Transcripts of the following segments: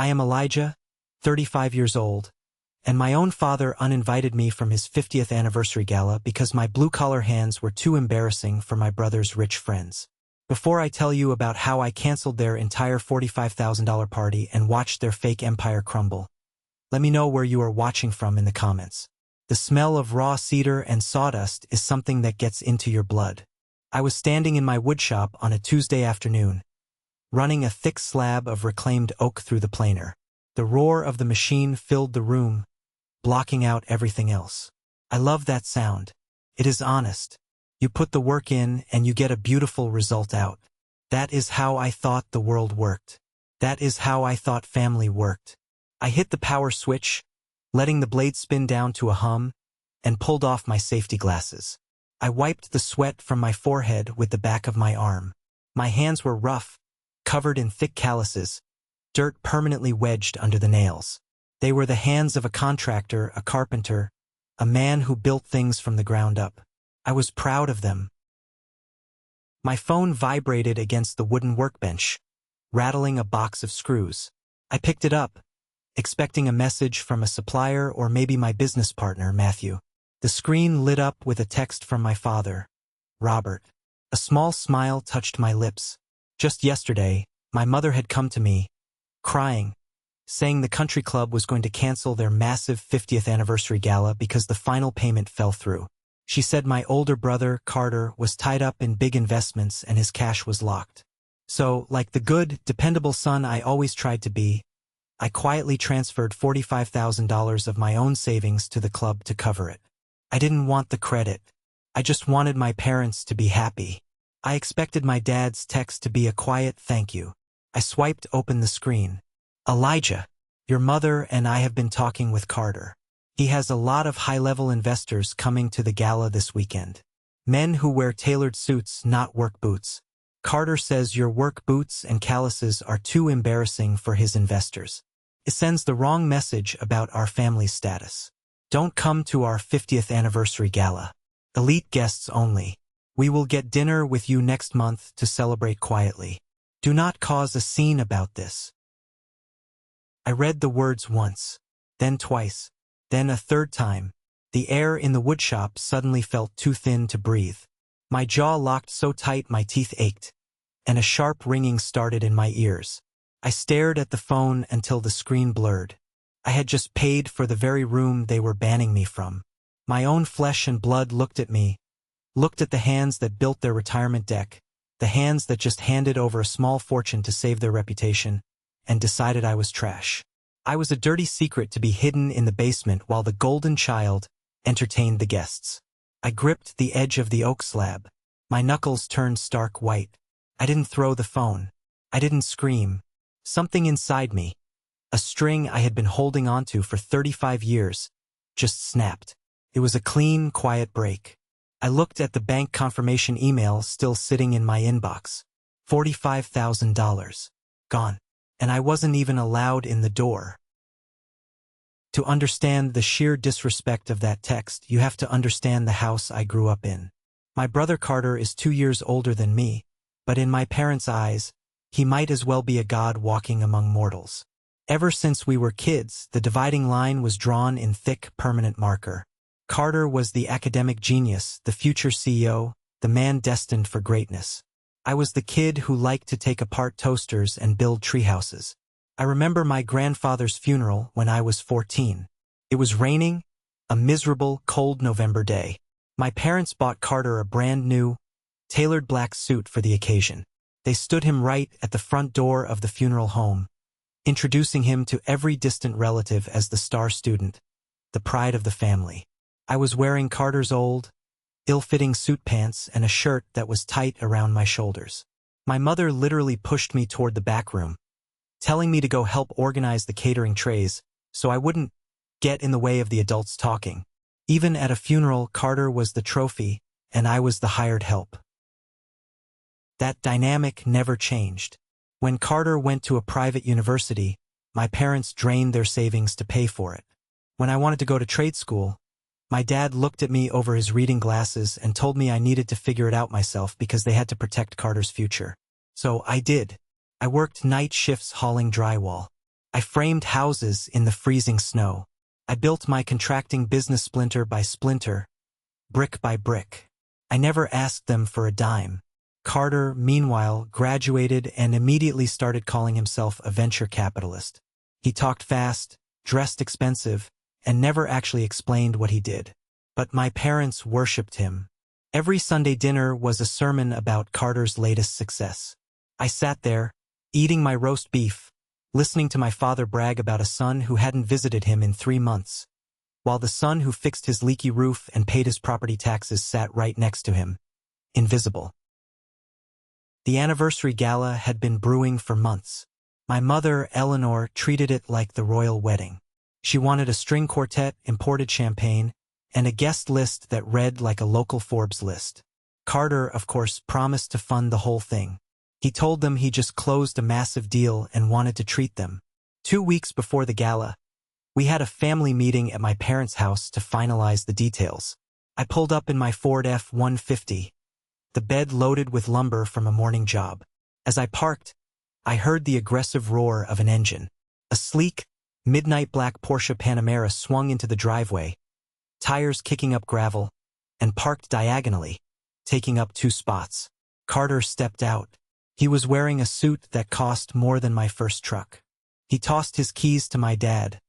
I am Elijah, 35 years old, and my own father uninvited me from his 50th anniversary gala because my blue-collar hands were too embarrassing for my brother's rich friends. Before I tell you about how I canceled their entire $45,000 party and watched their fake empire crumble, let me know where you are watching from in the comments. The smell of raw cedar and sawdust is something that gets into your blood. I was standing in my woodshop on a Tuesday afternoon, running a thick slab of reclaimed oak through the planer. The roar of the machine filled the room, blocking out everything else. I love that sound. It is honest. You put the work in and you get a beautiful result out. That is how I thought the world worked. That is how I thought family worked. I hit the power switch, letting the blade spin down to a hum, and pulled off my safety glasses. I wiped the sweat from my forehead with the back of my arm. My hands were rough, covered in thick calluses, dirt permanently wedged under the nails. They were the hands of a contractor, a carpenter, a man who built things from the ground up. I was proud of them. My phone vibrated against the wooden workbench, rattling a box of screws. I picked it up, expecting a message from a supplier or maybe my business partner, Matthew. The screen lit up with a text from my father, Robert. A small smile touched my lips. Just yesterday, my mother had come to me, crying, saying the country club was going to cancel their massive 50th anniversary gala because the final payment fell through. She said my older brother, Carter, was tied up in big investments and his cash was locked. So, like the good, dependable son I always tried to be, I quietly transferred $45,000 of my own savings to the club to cover it. I didn't want the credit. I just wanted my parents to be happy. I expected my dad's text to be a quiet thank you. I swiped open the screen. Elijah, your mother and I have been talking with Carter. He has a lot of high-level investors coming to the gala this weekend. Men who wear tailored suits, not work boots. Carter says your work boots and calluses are too embarrassing for his investors. It sends the wrong message about our family's status. Don't come to our 50th anniversary gala. Elite guests only. We will get dinner with you next month to celebrate quietly. Do not cause a scene about this. I read the words once, then twice, then a third time. The air in the woodshop suddenly felt too thin to breathe. My jaw locked so tight my teeth ached, and a sharp ringing started in my ears. I stared at the phone until the screen blurred. I had just paid for the very room they were banning me from. My own flesh and blood looked at me, looked at the hands that built their retirement deck, the hands that just handed over a small fortune to save their reputation, and decided I was trash. I was a dirty secret to be hidden in the basement while the golden child entertained the guests. I gripped the edge of the oak slab. My knuckles turned stark white. I didn't throw the phone. I didn't scream. Something inside me, a string I had been holding onto for 35 years, just snapped. It was a clean, quiet break. I looked at the bank confirmation email still sitting in my inbox. $45,000. Gone. And I wasn't even allowed in the door. To understand the sheer disrespect of that text, you have to understand the house I grew up in. My brother Carter is 2 years older than me, but in my parents' eyes, he might as well be a god walking among mortals. Ever since we were kids, the dividing line was drawn in thick, permanent marker. Carter was the academic genius, the future CEO, the man destined for greatness. I was the kid who liked to take apart toasters and build treehouses. I remember my grandfather's funeral when I was 14. It was raining, a miserable, cold November day. My parents bought Carter a brand new, tailored black suit for the occasion. They stood him right at the front door of the funeral home, introducing him to every distant relative as the star student, the pride of the family. I was wearing Carter's old, ill-fitting suit pants and a shirt that was tight around my shoulders. My mother literally pushed me toward the back room, telling me to go help organize the catering trays so I wouldn't get in the way of the adults talking. Even at a funeral, Carter was the trophy and I was the hired help. That dynamic never changed. When Carter went to a private university, my parents drained their savings to pay for it. When I wanted to go to trade school, my dad looked at me over his reading glasses and told me I needed to figure it out myself because they had to protect Carter's future. So I did. I worked night shifts hauling drywall. I framed houses in the freezing snow. I built my contracting business splinter by splinter, brick by brick. I never asked them for a dime. Carter, meanwhile, graduated and immediately started calling himself a venture capitalist. He talked fast, dressed expensive, and never actually explained what he did. But my parents worshipped him. Every Sunday dinner was a sermon about Carter's latest success. I sat there, eating my roast beef, listening to my father brag about a son who hadn't visited him in 3 months, while the son who fixed his leaky roof and paid his property taxes sat right next to him, invisible. The anniversary gala had been brewing for months. My mother, Eleanor, treated it like the royal wedding. She wanted a string quartet, imported champagne, and a guest list that read like a local Forbes list. Carter, of course, promised to fund the whole thing. He told them he just closed a massive deal and wanted to treat them. 2 weeks before the gala, we had a family meeting at my parents' house to finalize the details. I pulled up in my Ford F-150, the bed loaded with lumber from a morning job. As I parked, I heard the aggressive roar of an engine. A sleek, midnight black Porsche Panamera swung into the driveway, tires kicking up gravel, and parked diagonally, taking up 2 spots. Carter stepped out. He was wearing a suit that cost more than my first truck. He tossed his keys to my dad,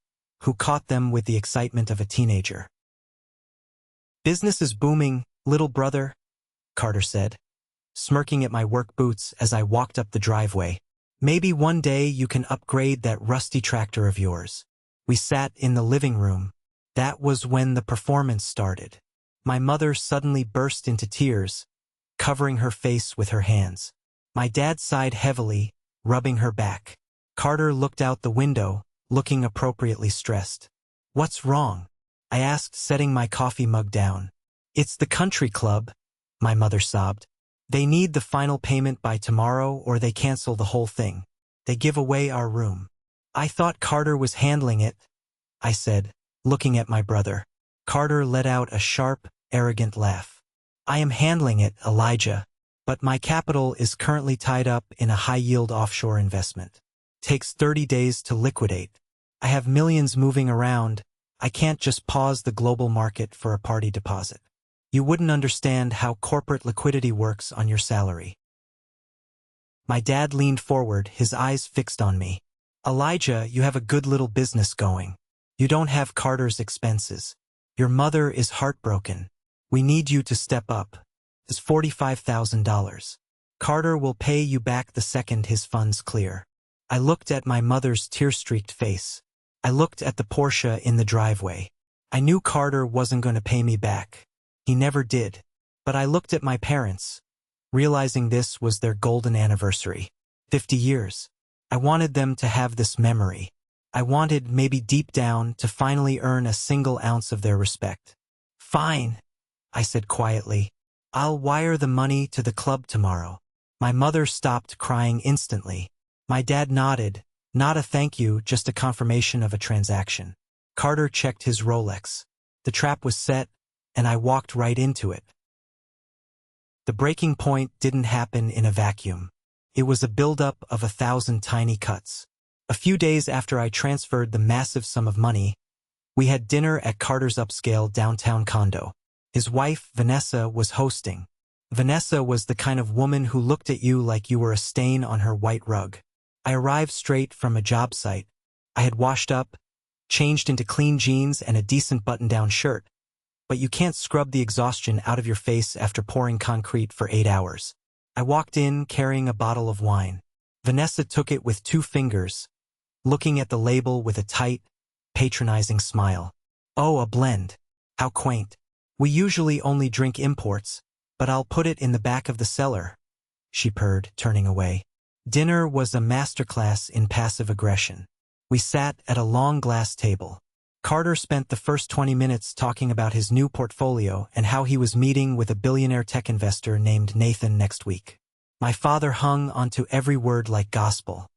who caught them with the excitement of a teenager. "Business is booming, little brother," Carter said, smirking at my work boots as I walked up the driveway. "Maybe one day you can upgrade that rusty tractor of yours." We sat in the living room. That was when the performance started. My mother suddenly burst into tears, covering her face with her hands. My dad sighed heavily, rubbing her back. Carter looked out the window, looking appropriately stressed. "What's wrong?" I asked, setting my coffee mug down. "It's the country club," my mother sobbed. "They need the final payment by tomorrow or they cancel the whole thing. They give away our room." "I thought Carter was handling it," I said, looking at my brother. Carter let out a sharp, arrogant laugh. "I am handling it, Elijah. But my capital is currently tied up in a high-yield offshore investment. Takes 30 days to liquidate. I have millions moving around. I can't just pause the global market for a party deposit. You wouldn't understand how corporate liquidity works on your salary." My dad leaned forward, his eyes fixed on me. "Elijah, you have a good little business going. You don't have Carter's expenses. Your mother is heartbroken. We need you to step up. It's $45,000. Carter will pay you back the second his funds clear." I looked at my mother's tear-streaked face. I looked at the Porsche in the driveway. I knew Carter wasn't going to pay me back. He never did. But I looked at my parents, realizing this was their golden anniversary. 50 years. I wanted them to have this memory. I wanted, maybe deep down, to finally earn a single ounce of their respect. "Fine," I said quietly. "I'll wire the money to the club tomorrow." My mother stopped crying instantly. My dad nodded, not a thank you, just a confirmation of a transaction. Carter checked his Rolex. The trap was set, and I walked right into it. The breaking point didn't happen in a vacuum. It was a buildup of 1,000 tiny cuts. A few days after I transferred the massive sum of money, we had dinner at Carter's upscale downtown condo. His wife, Vanessa, was hosting. Vanessa was the kind of woman who looked at you like you were a stain on her white rug. I arrived straight from a job site. I had washed up, changed into clean jeans and a decent button-down shirt. But you can't scrub the exhaustion out of your face after pouring concrete for 8 hours. I walked in carrying a bottle of wine. Vanessa took it with 2 fingers, looking at the label with a tight, patronizing smile. "Oh, a blend. How quaint. We usually only drink imports, but I'll put it in the back of the cellar," she purred, turning away. Dinner was a masterclass in passive aggression. We sat at a long glass table. Carter spent the first 20 minutes talking about his new portfolio and how he was meeting with a billionaire tech investor named Nathan next week. My father hung onto every word like gospel.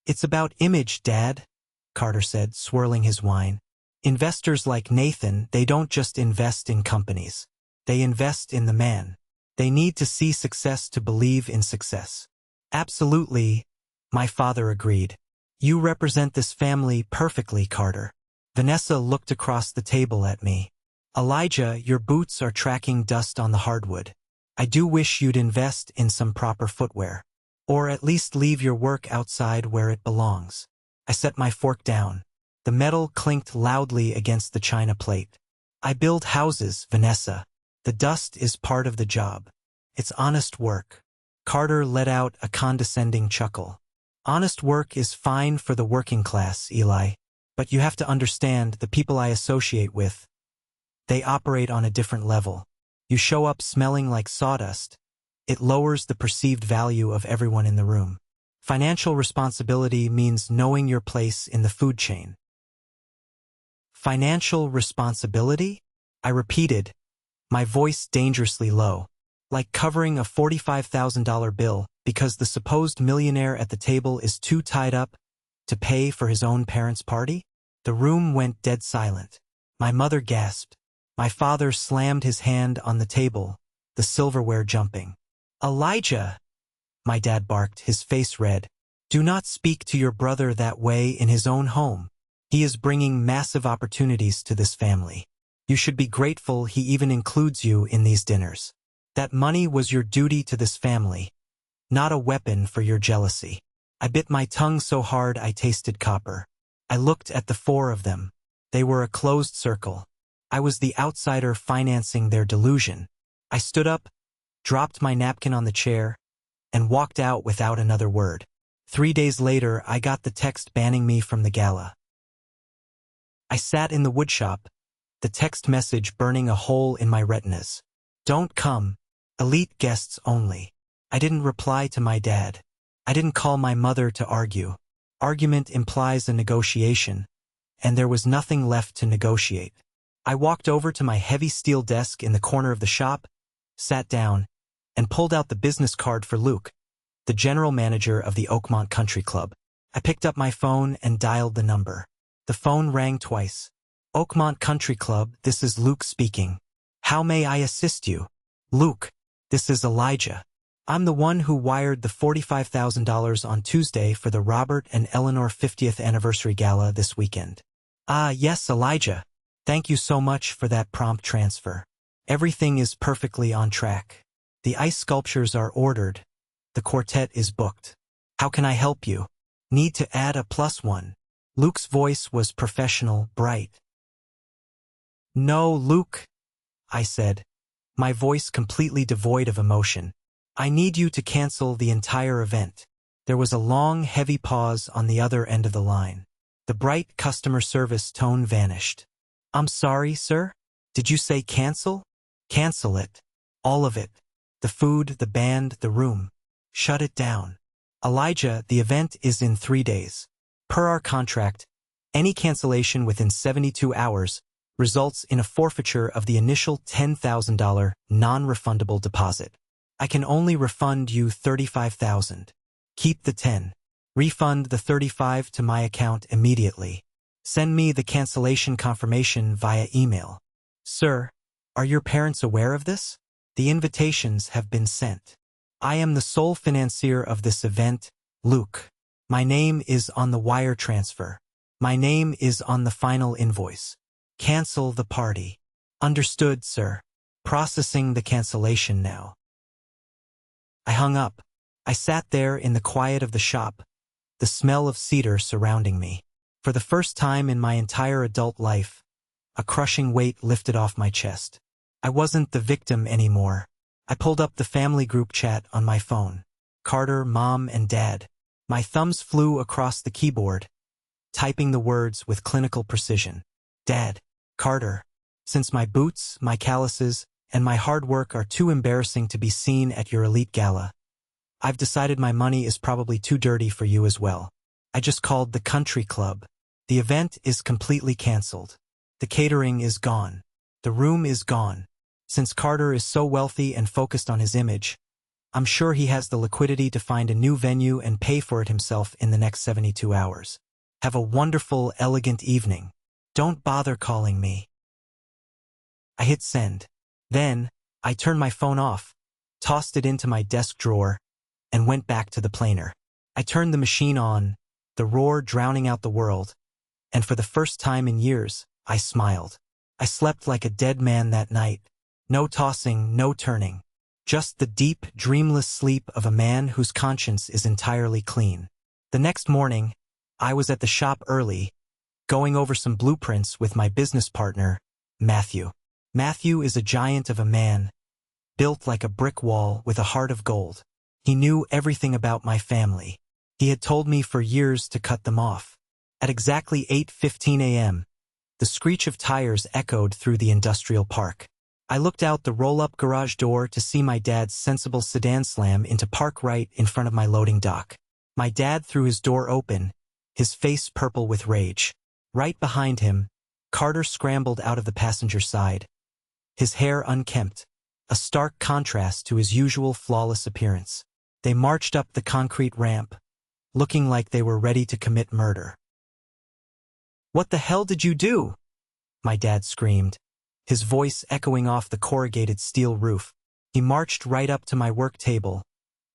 "It's about image, Dad," Carter said, swirling his wine. "Investors like Nathan, they don't just invest in companies. They invest in the man. They need to see success to believe in success." "Absolutely," my father agreed. You represent this family perfectly, Carter. Vanessa looked across the table at me. Elijah, your boots are tracking dust on the hardwood. I do wish you'd invest in some proper footwear. Or at least leave your work outside where it belongs. I set my fork down. The metal clinked loudly against the china plate. I build houses, Vanessa. The dust is part of the job. It's honest work. Carter let out a condescending chuckle. Honest work is fine for the working class, Eli. But you have to understand the people I associate with. They operate on a different level. You show up smelling like sawdust. It lowers the perceived value of everyone in the room. Financial responsibility means knowing your place in the food chain. Financial responsibility? I repeated, my voice dangerously low, like covering a $45,000 bill because the supposed millionaire at the table is too tied up to pay for his own parents' party? The room went dead silent. My mother gasped. My father slammed his hand on the table, the silverware jumping. Elijah, my dad barked, his face red. Do not speak to your brother that way in his own home. He is bringing massive opportunities to this family. You should be grateful he even includes you in these dinners. That money was your duty to this family, not a weapon for your jealousy. I bit my tongue so hard I tasted copper. I looked at the four of them. They were a closed circle. I was the outsider financing their delusion. I stood up, dropped my napkin on the chair, and walked out without another word. 3 days later, I got the text banning me from the gala. I sat in the woodshop, the text message burning a hole in my retinas. Don't come. Elite guests only. I didn't reply to my dad. I didn't call my mother to argue. Argument implies a negotiation, and there was nothing left to negotiate. I walked over to my heavy steel desk in the corner of the shop, sat down, and pulled out the business card for Luke, the general manager of the Oakmont Country Club. I picked up my phone and dialed the number. The phone rang twice. Oakmont Country Club, this is Luke speaking. How may I assist you? Luke, this is Elijah. I'm the one who wired the $45,000 on Tuesday for the Robert and Eleanor 50th anniversary gala this weekend. Ah, yes, Elijah. Thank you so much for that prompt transfer. Everything is perfectly on track. The ice sculptures are ordered. The quartet is booked. How can I help you? Need to add a +1. Luke's voice was professional, bright. No, Luke, I said, my voice completely devoid of emotion. I need you to cancel the entire event. There was a long, heavy pause on the other end of the line. The bright customer service tone vanished. I'm sorry, sir? Did you say cancel? Cancel it. All of it. The food, the band, the room. Shut it down. Elijah, the event is in 3 days. Per our contract, any cancellation within 72 hours results in a forfeiture of the initial $10,000 non-refundable deposit. I can only refund you $35,000. Keep the 10. Refund the 35 to my account immediately. Send me the cancellation confirmation via email. Sir, are your parents aware of this? The invitations have been sent. I am the sole financier of this event, Luke. My name is on the wire transfer. My name is on the final invoice. Cancel the party. Understood, sir. Processing the cancellation now. I hung up. I sat there in the quiet of the shop, the smell of cedar surrounding me. For the first time in my entire adult life, a crushing weight lifted off my chest. I wasn't the victim anymore. I pulled up the family group chat on my phone. Carter, Mom, and Dad. My thumbs flew across the keyboard, typing the words with clinical precision. Dad, Carter, since my boots, my calluses, and my hard work are too embarrassing to be seen at your elite gala, I've decided my money is probably too dirty for you as well. I just called the country club. The event is completely canceled. The catering is gone. The room is gone. Since Carter is so wealthy and focused on his image, I'm sure he has the liquidity to find a new venue and pay for it himself in the next 72 hours. Have a wonderful, elegant evening. Don't bother calling me. I hit send. Then, I turned my phone off, tossed it into my desk drawer, and went back to the planer. I turned the machine on, the roar drowning out the world, and for the first time in years, I smiled. I slept like a dead man that night. No tossing, no turning. Just the deep, dreamless sleep of a man whose conscience is entirely clean. The next morning, I was at the shop early, going over some blueprints with my business partner, Matthew. Matthew is a giant of a man, built like a brick wall with a heart of gold. He knew everything about my family. He had told me for years to cut them off. At exactly 8:15 a.m., the screech of tires echoed through the industrial park. I looked out the roll-up garage door to see my dad's sensible sedan slam into park right in front of my loading dock. My dad threw his door open, his face purple with rage. Right behind him, Carter scrambled out of the passenger side, his hair unkempt, a stark contrast to his usual flawless appearance. They marched up the concrete ramp, looking like they were ready to commit murder. "What the hell did you do?" my dad screamed, his voice echoing off the corrugated steel roof. He marched right up to my work table,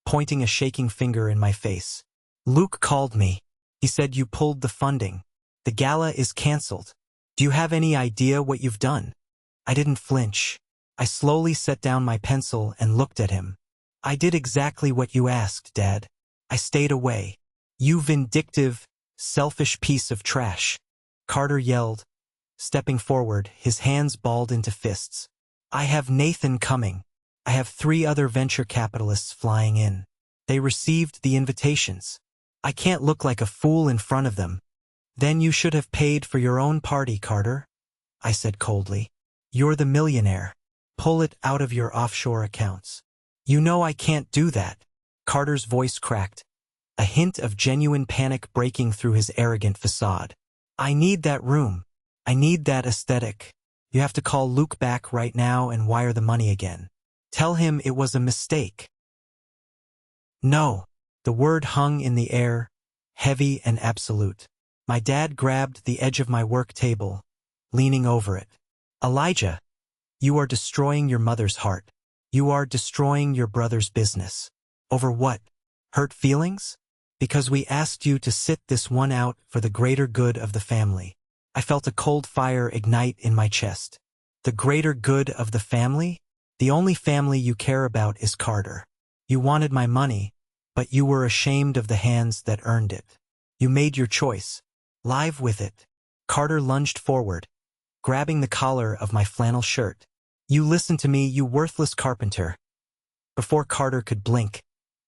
pointing a shaking finger in my face. "Luke called me. He said you pulled the funding. The gala is canceled. Do you have any idea what you've done?" I didn't flinch. I slowly set down my pencil and looked at him. "I did exactly what you asked, Dad. I stayed away. You vindictive, selfish piece of trash," Carter yelled, stepping forward, his hands balled into fists. "I have Nathan coming. I have 3 other venture capitalists flying in. They received the invitations. I can't look like a fool in front of them." "Then you should have paid for your own party, Carter," I said coldly. "You're the millionaire. Pull it out of your offshore accounts." "You know I can't do that." Carter's voice cracked, a hint of genuine panic breaking through his arrogant facade. "I need that room. I need that aesthetic. You have to call Luke back right now and wire the money again. Tell him it was a mistake." "No." The word hung in the air, heavy and absolute. My dad grabbed the edge of my work table, leaning over it. "Elijah, you are destroying your mother's heart. You are destroying your brother's business. Over what? Hurt feelings? Because we asked you to sit this one out for the greater good of the family." I felt a cold fire ignite in my chest. The greater good of the family? The only family you care about is Carter. You wanted my money, but you were ashamed of the hands that earned it. You made your choice. Live with it. Carter lunged forward, grabbing the collar of my flannel shirt. "You listen to me, you worthless carpenter." Before Carter could blink,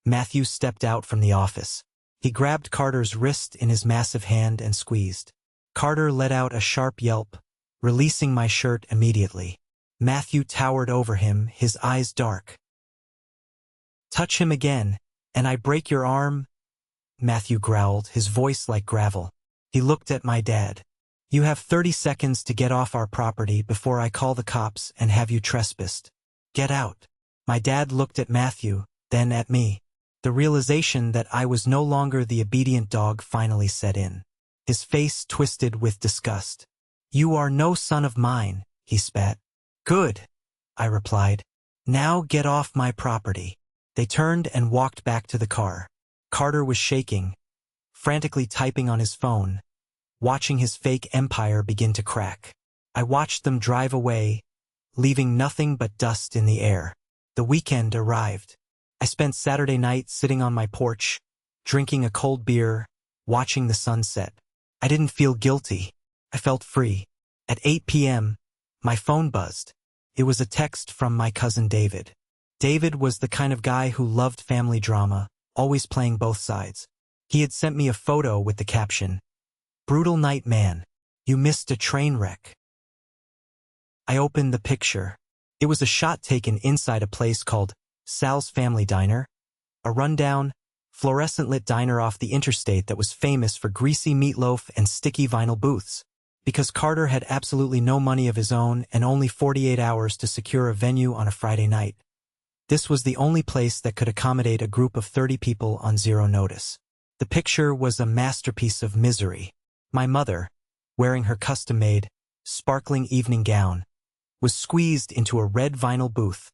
Matthew stepped out from the office. He grabbed Carter's wrist in his massive hand and squeezed. Carter let out a sharp yelp, releasing my shirt immediately. Matthew towered over him, his eyes dark. "Touch him again, and I break your arm," Matthew growled, his voice like gravel. He looked at my dad. "You have 30 seconds to get off our property before I call the cops and have you trespassed. Get out." My dad looked at Matthew, then at me. The realization that I was no longer the obedient dog finally set in. His face twisted with disgust. "You are no son of mine," he spat. "Good," I replied. "Now get off my property." They turned and walked back to the car. Carter was shaking, frantically typing on his phone, watching his fake empire begin to crack. I watched them drive away, leaving nothing but dust in the air. The weekend arrived. I spent Saturday night sitting on my porch, drinking a cold beer, watching the sunset. I didn't feel guilty. I felt free. At 8 p.m., my phone buzzed. It was a text from my cousin David. David was the kind of guy who loved family drama, always playing both sides. He had sent me a photo with the caption, "Brutal night, man. You missed a train wreck." I opened the picture. It was a shot taken inside a place called Sal's Family Diner, a rundown, fluorescent-lit diner off the interstate that was famous for greasy meatloaf and sticky vinyl booths. Because Carter had absolutely no money of his own and only 48 hours to secure a venue on a Friday night, this was the only place that could accommodate a group of 30 people on zero notice. The picture was a masterpiece of misery. My mother, wearing her custom-made, sparkling evening gown, was squeezed into a red vinyl booth,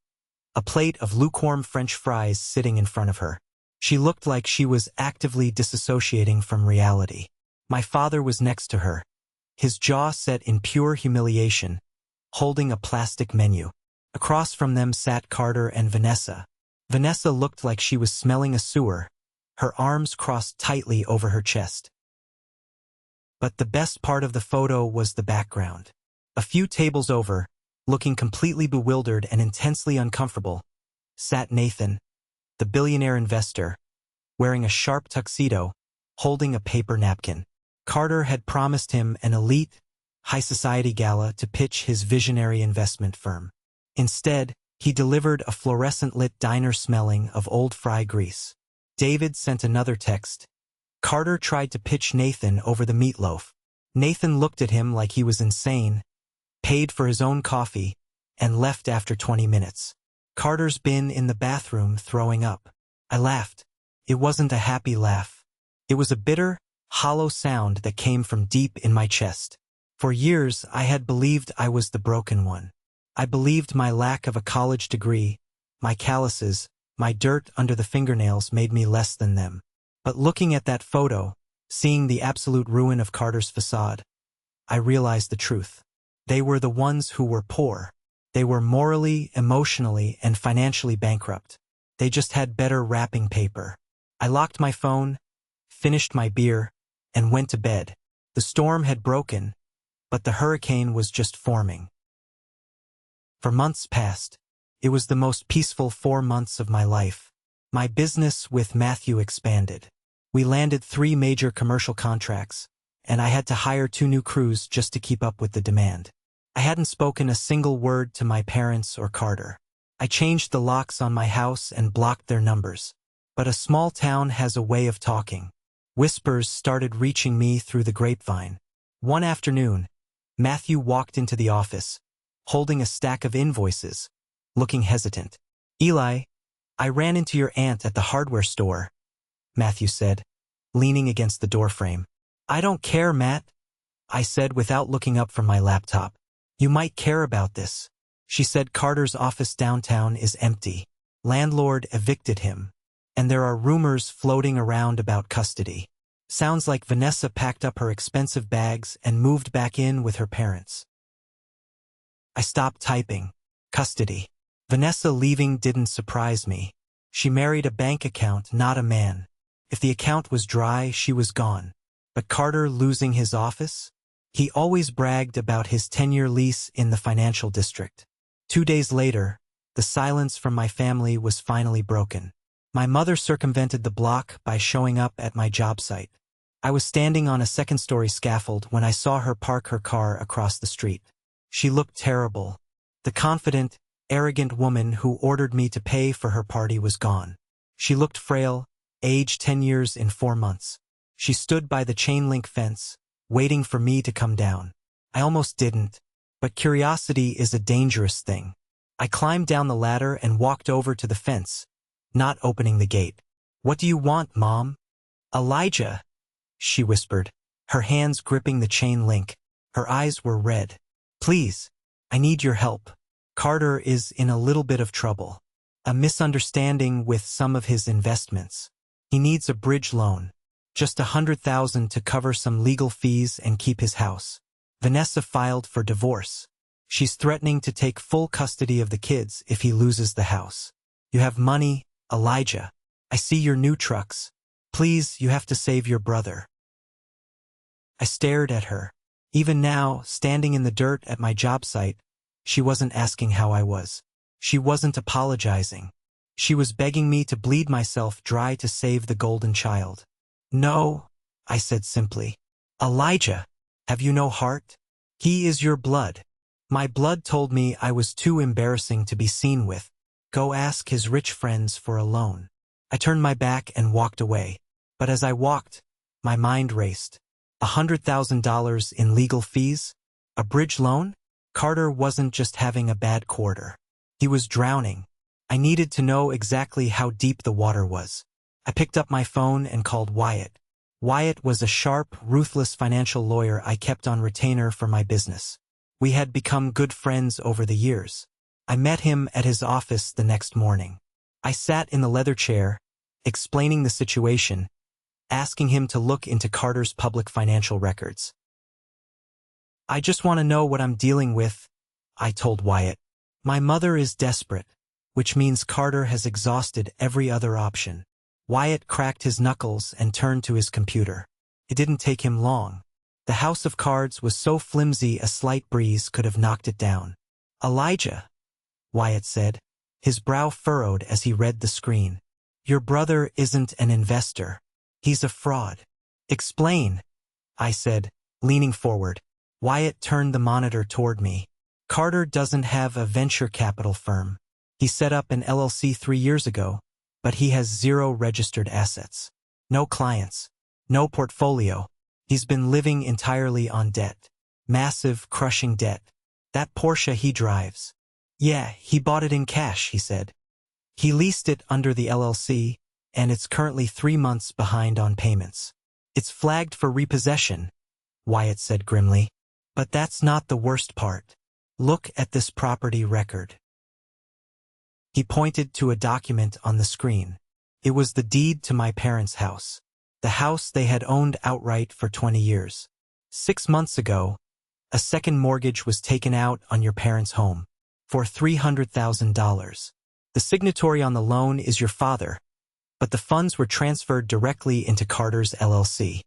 a plate of lukewarm French fries sitting in front of her. She looked like she was actively disassociating from reality. My father was next to her, his jaw set in pure humiliation, holding a plastic menu. Across from them sat Carter and Vanessa. Vanessa looked like she was smelling a sewer, her arms crossed tightly over her chest. But the best part of the photo was the background. A few tables over, looking completely bewildered and intensely uncomfortable, sat Nathan, the billionaire investor, wearing a sharp tuxedo, holding a paper napkin. Carter had promised him an elite, high-society gala to pitch his visionary investment firm. Instead, he delivered a fluorescent-lit diner smelling of old fry grease. David sent another text. Carter tried to pitch Nathan over the meatloaf. Nathan looked at him like he was insane, paid for his own coffee, and left after 20 minutes. Carter's been in the bathroom throwing up. I laughed. It wasn't a happy laugh. It was a bitter, hollow sound that came from deep in my chest. For years, I had believed I was the broken one. I believed my lack of a college degree, my calluses, my dirt under the fingernails made me less than them. But looking at that photo, seeing the absolute ruin of Carter's facade, I realized the truth. They were the ones who were poor. They were morally, emotionally, and financially bankrupt. They just had better wrapping paper. I locked my phone, finished my beer, and went to bed. The storm had broken, but the hurricane was just forming. For months past, it was the most peaceful 4 months of my life. My business with Matthew expanded. We landed 3 major commercial contracts, and I had to hire 2 new crews just to keep up with the demand. I hadn't spoken a single word to my parents or Carter. I changed the locks on my house and blocked their numbers. But a small town has a way of talking. Whispers started reaching me through the grapevine. One afternoon, Matthew walked into the office, holding a stack of invoices, looking hesitant. "Eli, I ran into your aunt at the hardware store," Matthew said, leaning against the doorframe. "I don't care, Matt," I said without looking up from my laptop. "You might care about this." She said Carter's office downtown is empty. Landlord evicted him, and there are rumors floating around about custody. Sounds like Vanessa packed up her expensive bags and moved back in with her parents. I stopped typing. Custody. Vanessa leaving didn't surprise me. She married a bank account, not a man. If the account was dry, she was gone. But Carter losing his office? He always bragged about his 10-year lease in the financial district. 2 days later, the silence from my family was finally broken. My mother circumvented the block by showing up at my job site. I was standing on a second-story scaffold when I saw her park her car across the street. She looked terrible. The confident, arrogant woman who ordered me to pay for her party was gone. She looked frail, aged 10 years in 4 months. She stood by the chain-link fence, waiting for me to come down. I almost didn't, but curiosity is a dangerous thing. I climbed down the ladder and walked over to the fence, not opening the gate. "What do you want, Mom?" "Elijah," she whispered, her hands gripping the chain link. Her eyes were red. "Please, I need your help. Carter is in a little bit of trouble. A misunderstanding with some of his investments. He needs a bridge loan. Just $100,000 to cover some legal fees and keep his house. Vanessa filed for divorce. She's threatening to take full custody of the kids if he loses the house. You have money, Elijah. I see your new trucks. Please, you have to save your brother." I stared at her. Even now, standing in the dirt at my job site, she wasn't asking how I was. She wasn't apologizing. She was begging me to bleed myself dry to save the golden child. "No," I said simply. "Elijah, have you no heart? He is your blood. My blood told me I was too embarrassing to be seen with. Go ask his rich friends for a loan." I turned my back and walked away. But as I walked, my mind raced. $100,000 in legal fees? A bridge loan? Carter wasn't just having a bad quarter. He was drowning. I needed to know exactly how deep the water was. I picked up my phone and called Wyatt. Wyatt was a sharp, ruthless financial lawyer I kept on retainer for my business. We had become good friends over the years. I met him at his office the next morning. I sat in the leather chair, explaining the situation, asking him to look into Carter's public financial records. "I just want to know what I'm dealing with," I told Wyatt. "My mother is desperate," which means Carter has exhausted every other option. Wyatt cracked his knuckles and turned to his computer. It didn't take him long. The house of cards was so flimsy a slight breeze could have knocked it down. "Elijah," Wyatt said, his brow furrowed as he read the screen. "Your brother isn't an investor. He's a fraud." "Explain," I said, leaning forward. Wyatt turned the monitor toward me. "Carter doesn't have a venture capital firm. He set up an LLC 3 years ago, but he has 0 registered assets. No clients. No portfolio. He's been living entirely on debt. Massive, crushing debt. That Porsche he drives. Yeah, he bought it in cash," he said. "He leased it under the LLC, and it's currently 3 months behind on payments. It's flagged for repossession," Wyatt said grimly. "But that's not the worst part. Look at this property record." He pointed to a document on the screen. It was the deed to my parents' house. The house they had owned outright for 20 years. 6 months ago, a second mortgage was taken out on your parents' home for $300,000. The signatory on the loan is your father, but the funds were transferred directly into Carter's LLC.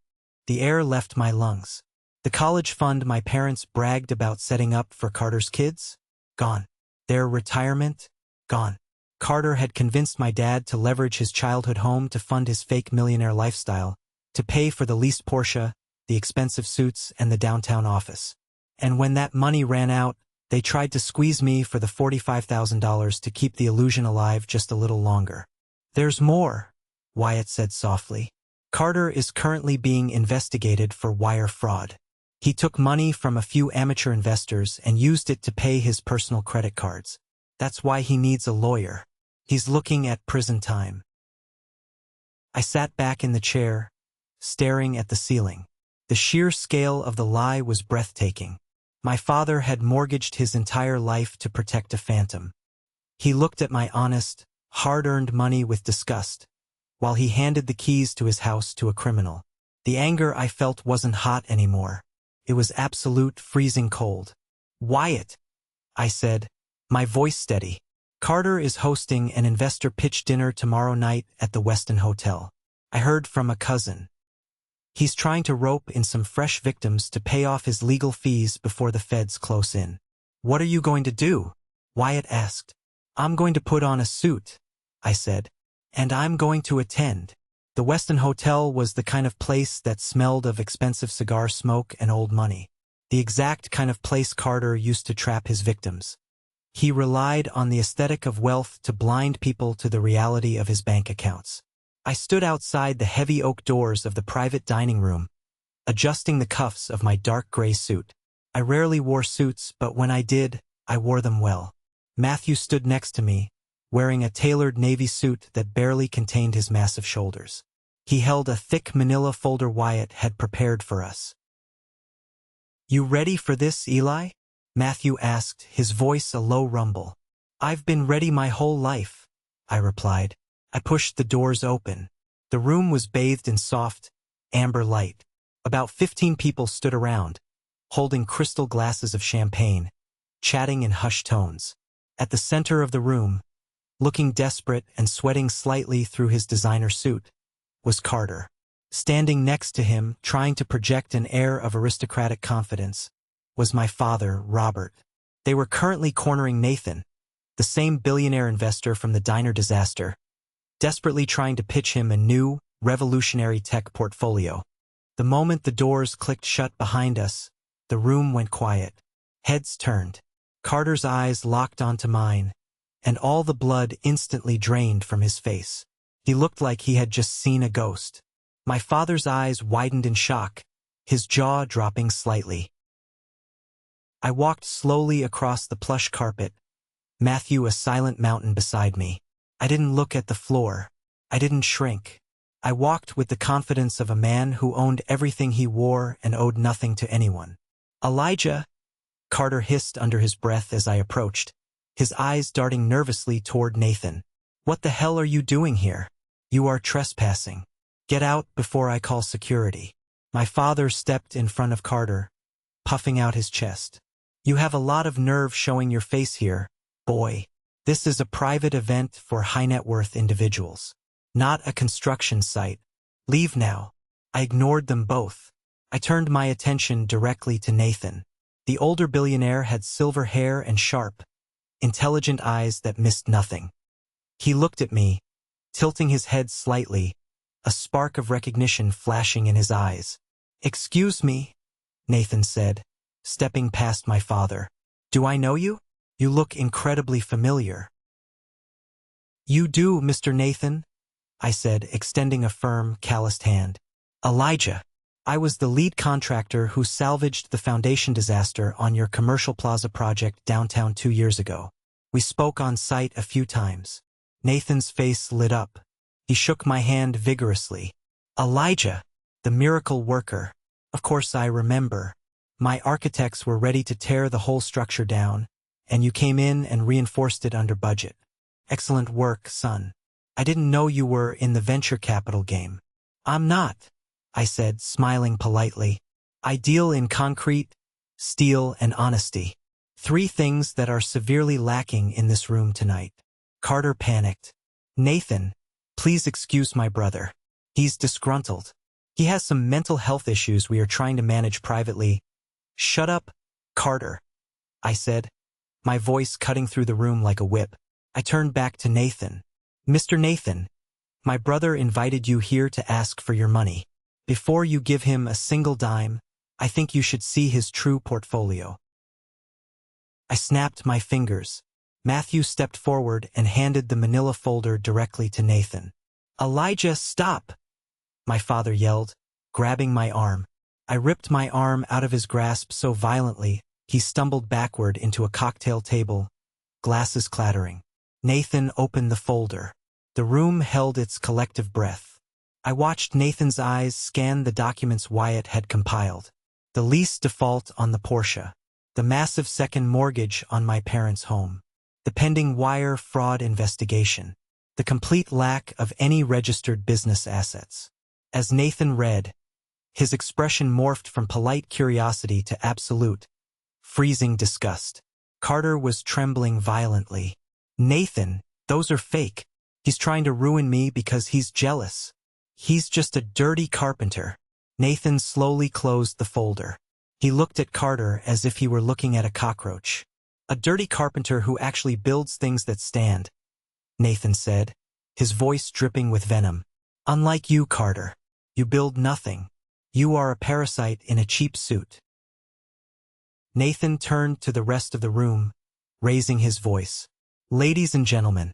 The air left my lungs. The college fund my parents bragged about setting up for Carter's kids? Gone. Their retirement? Gone. Carter had convinced my dad to leverage his childhood home to fund his fake millionaire lifestyle, to pay for the leased Porsche, the expensive suits, and the downtown office. And when that money ran out, they tried to squeeze me for the $45,000 to keep the illusion alive just a little longer. "There's more," Wyatt said softly. "Carter is currently being investigated for wire fraud. He took money from a few amateur investors and used it to pay his personal credit cards. That's why he needs a lawyer. He's looking at prison time." I sat back in the chair, staring at the ceiling. The sheer scale of the lie was breathtaking. My father had mortgaged his entire life to protect a phantom. He looked at my honest, hard-earned money with disgust, while he handed the keys to his house to a criminal. The anger I felt wasn't hot anymore. It was absolute freezing cold. "Wyatt," I said, my voice steady. "Carter is hosting an investor pitch dinner tomorrow night at the Westin Hotel. I heard from a cousin. He's trying to rope in some fresh victims to pay off his legal fees before the feds close in." "What are you going to do?" Wyatt asked. "I'm going to put on a suit," I said. "And I'm going to attend." The Westin Hotel was the kind of place that smelled of expensive cigar smoke and old money. The exact kind of place Carter used to trap his victims. He relied on the aesthetic of wealth to blind people to the reality of his bank accounts. I stood outside the heavy oak doors of the private dining room, adjusting the cuffs of my dark gray suit. I rarely wore suits, but when I did, I wore them well. Matthew stood next to me, wearing a tailored navy suit that barely contained his massive shoulders. He held a thick manila folder Wyatt had prepared for us. "You ready for this, Eli?" Matthew asked, his voice a low rumble. "I've been ready my whole life," I replied. I pushed the doors open. The room was bathed in soft, amber light. About 15 people stood around, holding crystal glasses of champagne, chatting in hushed tones. At the center of the room, looking desperate and sweating slightly through his designer suit, was Carter. Standing next to him, trying to project an air of aristocratic confidence, was my father, Robert. They were currently cornering Nathan, the same billionaire investor from the diner disaster, desperately trying to pitch him a new, revolutionary tech portfolio. The moment the doors clicked shut behind us, the room went quiet. Heads turned. Carter's eyes locked onto mine, and all the blood instantly drained from his face. He looked like he had just seen a ghost. My father's eyes widened in shock, his jaw dropping slightly. I walked slowly across the plush carpet, Matthew a silent mountain beside me. I didn't look at the floor. I didn't shrink. I walked with the confidence of a man who owned everything he wore and owed nothing to anyone. "Elijah," Carter hissed under his breath as I approached, his eyes darting nervously toward Nathan. "What the hell are you doing here?" You are trespassing. Get out before I call security. My father stepped in front of Carter, puffing out his chest. You have a lot of nerve showing your face here, boy. This is a private event for high-net-worth individuals, not a construction site. Leave now. I ignored them both. I turned my attention directly to Nathan. The older billionaire had silver hair and sharp, intelligent eyes that missed nothing. He looked at me, tilting his head slightly, a spark of recognition flashing in his eyes. "Excuse me," Nathan said, stepping past my father. "Do I know you? You look incredibly familiar." "You do, Mr. Nathan," I said, extending a firm, calloused hand. "Elijah. I was the lead contractor who salvaged the foundation disaster on your commercial plaza project downtown 2 years ago. We spoke on site a few times." Nathan's face lit up. He shook my hand vigorously. "Elijah, the miracle worker. Of course I remember. My architects were ready to tear the whole structure down, and you came in and reinforced it under budget. Excellent work, son. I didn't know you were in the venture capital game." "I'm not," I said, smiling politely. "I deal in concrete, steel, and honesty. 3 things that are severely lacking in this room tonight." Carter panicked. "Nathan, please excuse my brother. He's disgruntled. He has some mental health issues we are trying to manage privately." "Shut up, Carter," I said, my voice cutting through the room like a whip. I turned back to Nathan. "Mr. Nathan, my brother invited you here to ask for your money. Before you give him a single dime, I think you should see his true portfolio." I snapped my fingers. Matthew stepped forward and handed the manila folder directly to Nathan. "Elijah, stop!" my father yelled, grabbing my arm. I ripped my arm out of his grasp so violently, he stumbled backward into a cocktail table, glasses clattering. Nathan opened the folder. The room held its collective breath. I watched Nathan's eyes scan the documents Wyatt had compiled. The lease default on the Porsche. The massive second mortgage on my parents' home. The pending wire fraud investigation. The complete lack of any registered business assets. As Nathan read, his expression morphed from polite curiosity to absolute, freezing disgust. Carter was trembling violently. "Nathan, those are fake. He's trying to ruin me because he's jealous. He's just a dirty carpenter." Nathan slowly closed the folder. He looked at Carter as if he were looking at a cockroach. "A dirty carpenter who actually builds things that stand," Nathan said, his voice dripping with venom. "Unlike you, Carter. You build nothing. You are a parasite in a cheap suit." Nathan turned to the rest of the room, raising his voice. "Ladies and gentlemen,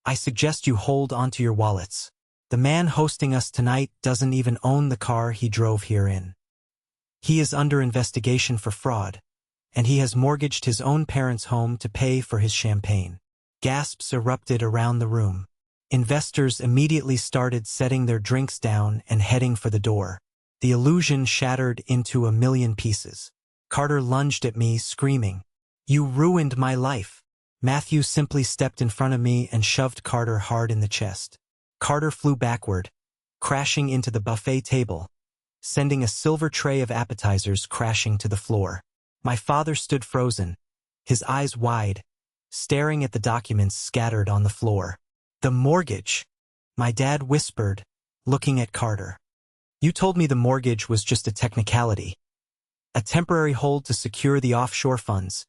I suggest you hold onto your wallets. The man hosting us tonight doesn't even own the car he drove here in. He is under investigation for fraud, and he has mortgaged his own parents' home to pay for his champagne." Gasps erupted around the room. Investors immediately started setting their drinks down and heading for the door. The illusion shattered into a million pieces. Carter lunged at me, screaming, "You ruined my life." Matthew simply stepped in front of me and shoved Carter hard in the chest. Carter flew backward, crashing into the buffet table, sending a silver tray of appetizers crashing to the floor. My father stood frozen, his eyes wide, staring at the documents scattered on the floor. "The mortgage," my dad whispered, looking at Carter. "You told me the mortgage was just a technicality. A temporary hold to secure the offshore funds."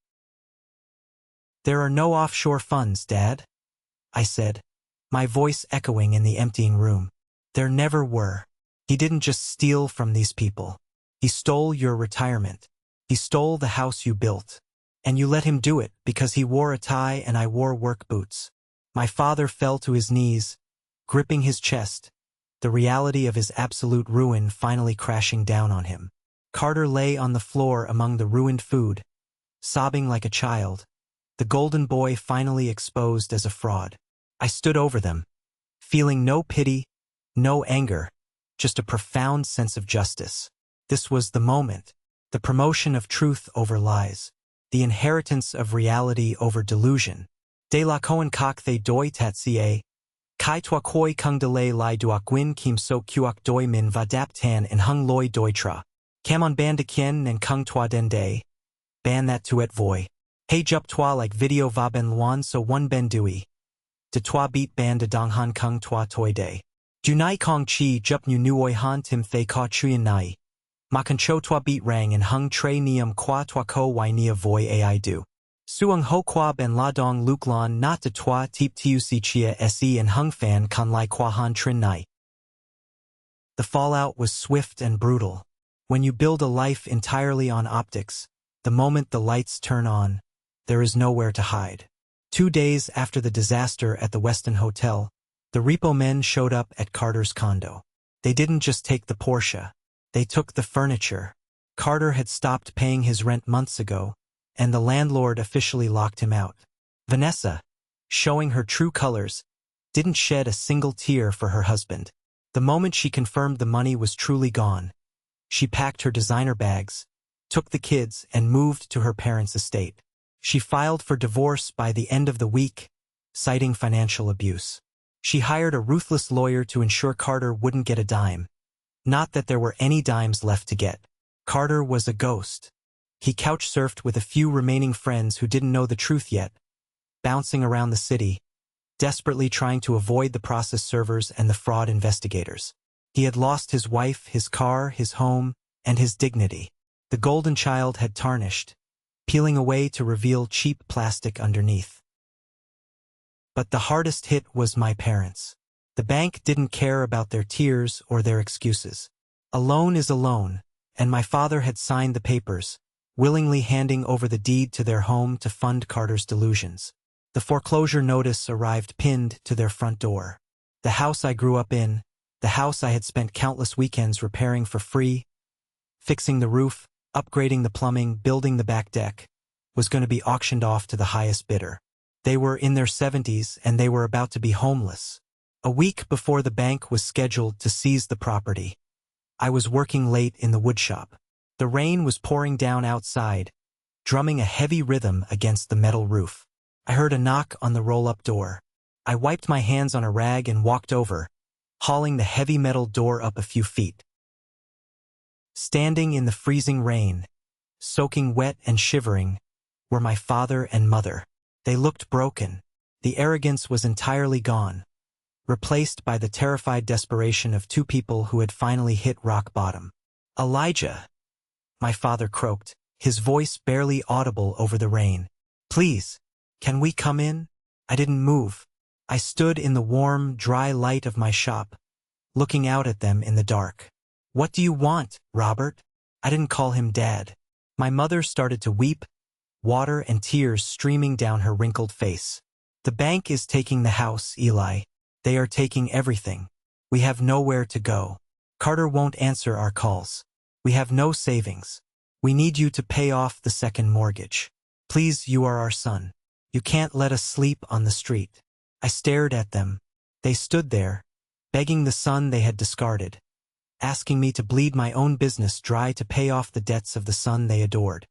"There are no offshore funds, Dad," I said, my voice echoing in the emptying room. "There never were. He didn't just steal from these people. He stole your retirement. He stole the house you built. And you let him do it because he wore a tie and I wore work boots." My father fell to his knees, gripping his chest, the reality of his absolute ruin finally crashing down on him. Carter lay on the floor among the ruined food, sobbing like a child, the golden boy finally exposed as a fraud. I stood over them, feeling no pity, no anger, just a profound sense of justice. This was the moment, the promotion of truth over lies, the inheritance of reality over delusion. De la Cohen coq they doi tatsier, Kai tua koi kung de lay lai duak gwin kim so kuak doi min va dap tan and hung loi doi tra. Cam on ban de kien and kung tua den day. Ban that tuet voi. Hey jup tua like video va ben luan so one ben dui. De tua beat ban de dong han kung tua toi day. Junai kong chi jup nu nuoi han tim thay ka chuyen nai. Makan cho tua beat rang and hung tre niam qua tua ko wai nia voi ai du. Suung ho qua ben la dong luk lan not de tua tip tiu si chia se and hung fan kan lai qua han trin nai. The fallout was swift and brutal. When you build a life entirely on optics, the moment the lights turn on, there is nowhere to hide. 2 days after the disaster at the Westin Hotel, the repo men showed up at Carter's condo. They didn't just take the Porsche. They took the furniture. Carter had stopped paying his rent months ago, and the landlord officially locked him out. Vanessa, showing her true colors, didn't shed a single tear for her husband. The moment she confirmed the money was truly gone, she packed her designer bags, took the kids, and moved to her parents' estate. She filed for divorce by the end of the week, citing financial abuse. She hired a ruthless lawyer to ensure Carter wouldn't get a dime. Not that there were any dimes left to get. Carter was a ghost. He couch-surfed with a few remaining friends who didn't know the truth yet, bouncing around the city, desperately trying to avoid the process servers and the fraud investigators. He had lost his wife, his car, his home, and his dignity. The golden child had tarnished, peeling away to reveal cheap plastic underneath. But the hardest hit was my parents. The bank didn't care about their tears or their excuses. A loan is a loan, and my father had signed the papers, willingly handing over the deed to their home to fund Carter's delusions. The foreclosure notice arrived pinned to their front door. The house I grew up in, the house I had spent countless weekends repairing for free, fixing the roof, upgrading the plumbing, building the back deck, was going to be auctioned off to the highest bidder. They were in their 70s and they were about to be homeless. A week before the bank was scheduled to seize the property, I was working late in the woodshop. The rain was pouring down outside, drumming a heavy rhythm against the metal roof. I heard a knock on the roll-up door. I wiped my hands on a rag and walked over, hauling the heavy metal door up a few feet. Standing in the freezing rain, soaking wet and shivering, were my father and mother. They looked broken. The arrogance was entirely gone, replaced by the terrified desperation of two people who had finally hit rock bottom. "Elijah," my father croaked, his voice barely audible over the rain. "Please, can we come in?" I didn't move. I stood in the warm, dry light of my shop, looking out at them in the dark. "What do you want, Robert?" I didn't call him Dad. My mother started to weep, water and tears streaming down her wrinkled face. "The bank is taking the house, Eli. They are taking everything. We have nowhere to go. Carter won't answer our calls. We have no savings. We need you to pay off the second mortgage. Please, you are our son. You can't let us sleep on the street." I stared at them. They stood there, begging the son they had discarded, asking me to bleed my own business dry to pay off the debts of the son they adored.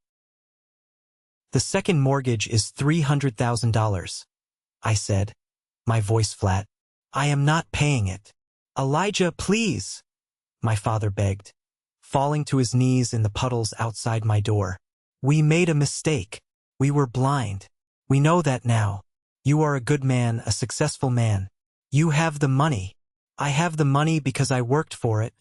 "The second mortgage is $300,000, I said, my voice flat. "I am not paying it." "Elijah, please," my father begged, falling to his knees in the puddles outside my door. "We made a mistake. We were blind. We know that now. You are a good man, a successful man. You have the money. I have the money because I worked for it,"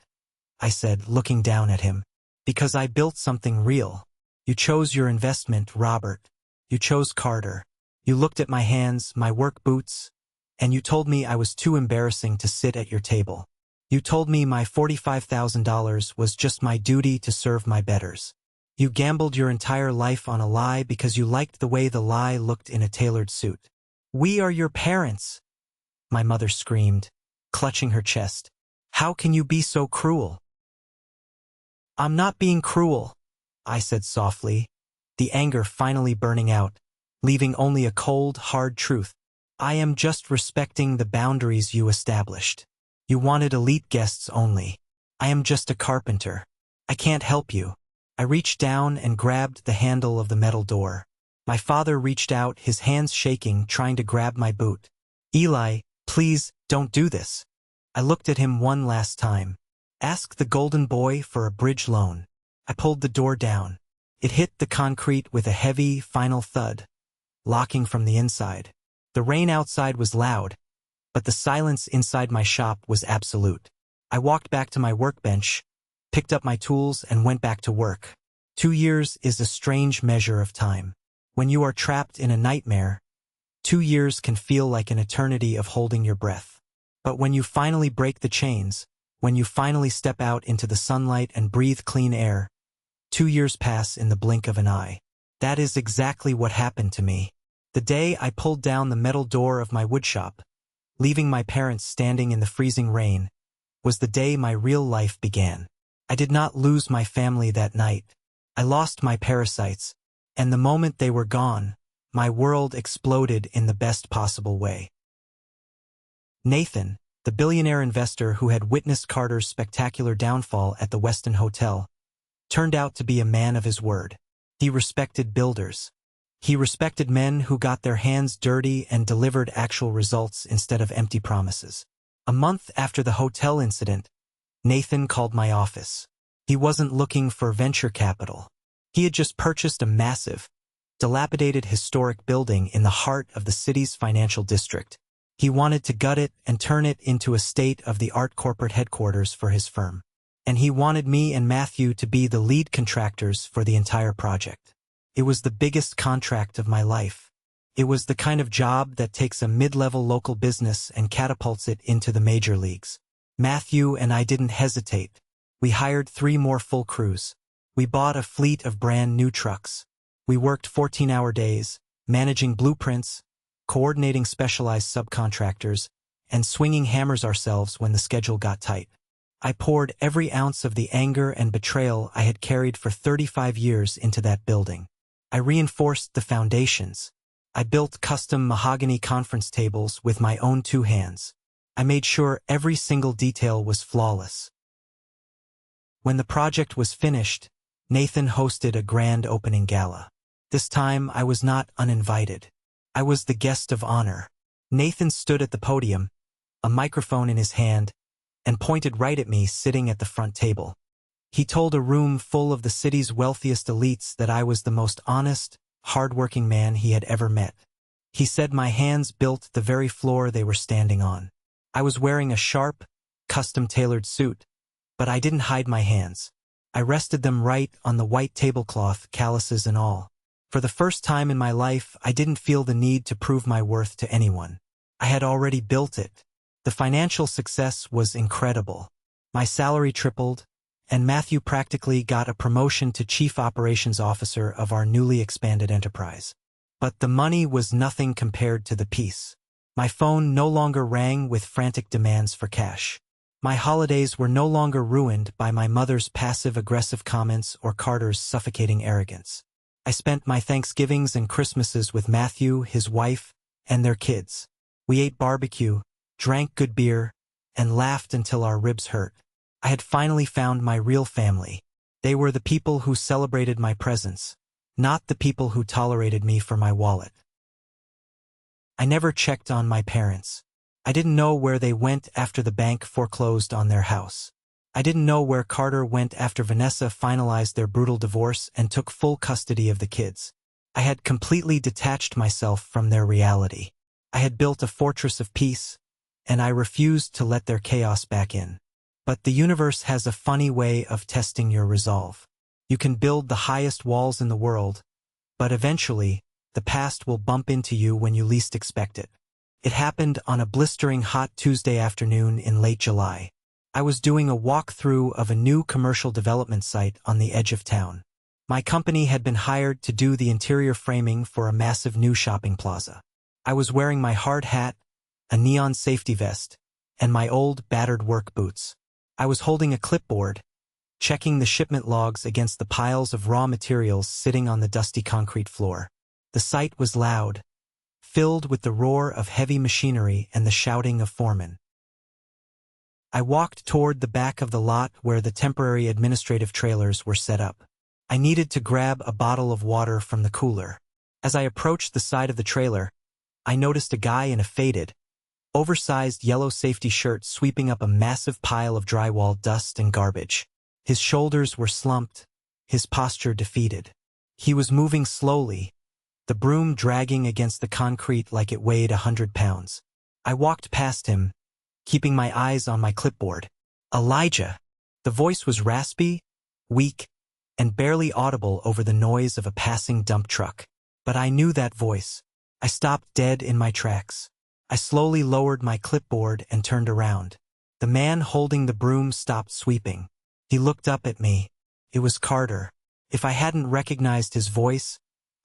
I said, looking down at him. "Because I built something real. You chose your investment, Robert. You chose Carter. You looked at my hands, my work boots, and you told me I was too embarrassing to sit at your table. You told me my $45,000 was just my duty to serve my betters. You gambled your entire life on a lie because you liked the way the lie looked in a tailored suit. We are your parents," my mother screamed, clutching her chest. "How can you be so cruel?" "I'm not being cruel," I said softly, the anger finally burning out, leaving only a cold, hard truth. "I am just respecting the boundaries you established. You wanted elite guests only. I am just a carpenter. I can't help you." I reached down and grabbed the handle of the metal door. My father reached out, his hands shaking, trying to grab my boot. "Eli, Please, don't do this. I looked at him one last time. Ask the golden boy for a bridge loan. I pulled the door down. It hit the concrete with a heavy, final thud, locking from the inside. The rain outside was loud, but the silence inside my shop was absolute. I walked back to my workbench, picked up my tools, and went back to work. 2 years is a strange measure of time. When you are trapped in a nightmare, 2 years can feel like an eternity of holding your breath. But when you finally break the chains, when you finally step out into the sunlight and breathe clean air, 2 years pass in the blink of an eye. That is exactly what happened to me. The day I pulled down the metal door of my woodshop, leaving my parents standing in the freezing rain, was the day my real life began. I did not lose my family that night. I lost my parasites, and the moment they were gone, my world exploded in the best possible way. Nathan, the billionaire investor who had witnessed Carter's spectacular downfall at the Westin Hotel, turned out to be a man of his word. He respected builders. He respected men who got their hands dirty and delivered actual results instead of empty promises. A month after the hotel incident, Nathan called my office. He wasn't looking for venture capital. He had just purchased a massive, dilapidated historic building in the heart of the city's financial district. He wanted to gut it and turn it into a state-of-the-art corporate headquarters for his firm. And he wanted me and Matthew to be the lead contractors for the entire project. It was the biggest contract of my life. It was the kind of job that takes a mid-level local business and catapults it into the major leagues. Matthew and I didn't hesitate. We hired 3 more full crews. We bought a fleet of brand new trucks. We worked 14-hour days, managing blueprints, coordinating specialized subcontractors, and swinging hammers ourselves when the schedule got tight. I poured every ounce of the anger and betrayal I had carried for 35 years into that building. I reinforced the foundations. I built custom mahogany conference tables with my own 2 hands. I made sure every single detail was flawless. When the project was finished, Nathan hosted a grand opening gala. This time I was not uninvited. I was the guest of honor. Nathan stood at the podium, a microphone in his hand, and pointed right at me sitting at the front table. He told a room full of the city's wealthiest elites that I was the most honest, hard-working man he had ever met. He said my hands built the very floor they were standing on. I was wearing a sharp, custom-tailored suit, but I didn't hide my hands. I rested them right on the white tablecloth, calluses and all. For the first time in my life, I didn't feel the need to prove my worth to anyone. I had already built it. The financial success was incredible. My salary tripled, and Matthew practically got a promotion to Chief Operations Officer of our newly expanded enterprise. But the money was nothing compared to the peace. My phone no longer rang with frantic demands for cash. My holidays were no longer ruined by my mother's passive-aggressive comments or Carter's suffocating arrogance. I spent my Thanksgivings and Christmases with Matthew, his wife, and their kids. We ate barbecue, drank good beer, and laughed until our ribs hurt. I had finally found my real family. They were the people who celebrated my presence, not the people who tolerated me for my wallet. I never checked on my parents. I didn't know where they went after the bank foreclosed on their house. I didn't know where Carter went after Vanessa finalized their brutal divorce and took full custody of the kids. I had completely detached myself from their reality. I had built a fortress of peace, and I refused to let their chaos back in. But the universe has a funny way of testing your resolve. You can build the highest walls in the world, but eventually, the past will bump into you when you least expect it. It happened on a blistering hot Tuesday afternoon in late July. I was doing a walkthrough of a new commercial development site on the edge of town. My company had been hired to do the interior framing for a massive new shopping plaza. I was wearing my hard hat, a neon safety vest, and my old, battered work boots. I was holding a clipboard, checking the shipment logs against the piles of raw materials sitting on the dusty concrete floor. The site was loud, filled with the roar of heavy machinery and the shouting of foremen. I walked toward the back of the lot where the temporary administrative trailers were set up. I needed to grab a bottle of water from the cooler. As I approached the side of the trailer, I noticed a guy in a faded, oversized yellow safety shirt sweeping up a massive pile of drywall dust and garbage. His shoulders were slumped, his posture defeated. He was moving slowly, the broom dragging against the concrete like it weighed 100 pounds. I walked past him, keeping my eyes on my clipboard. Elijah! The voice was raspy, weak, and barely audible over the noise of a passing dump truck. But I knew that voice. I stopped dead in my tracks. I slowly lowered my clipboard and turned around. The man holding the broom stopped sweeping. He looked up at me. It was Carter. If I hadn't recognized his voice,